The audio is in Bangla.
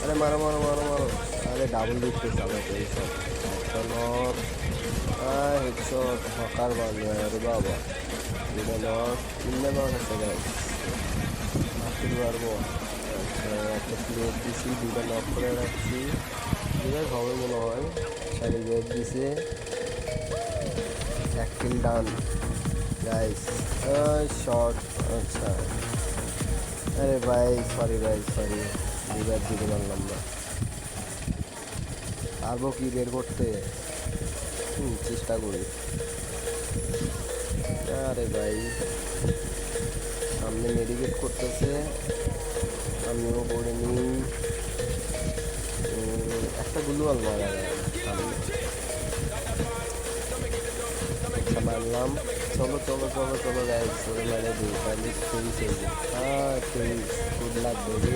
अरे मारो मारो मारो मारो। अरे डाबल दिखते साला तो এইসব একটা নক। হেডশট হকার বাজে আরে বাবা। দুটো নক তিনটে নক আছে গাইস। মারতে পারবো। আচ্ছা একটা প্লেট দিছি দুটো নক করে রাখছি। এবার হবে মনে হয়। সারি গেট দিছে। এক কিল ডান গাইস। শট। আচ্ছা আরে ভাই সরি ভাই সরি। দুবার দিতে পারলাম না। পারবো কি বের করতে? চেষ্টা করি। আরে ভাই সামনে মেডিকেট করতেছে, আমিও করে নিই। একটা গুলওয়াল মারা যায় সামনে। একটা মারলাম। চলো চলো চলো চলো গাইস ওরে মেরে দিই তাহলে ফেরিস হয়ে যায়। Ferris good luck baby.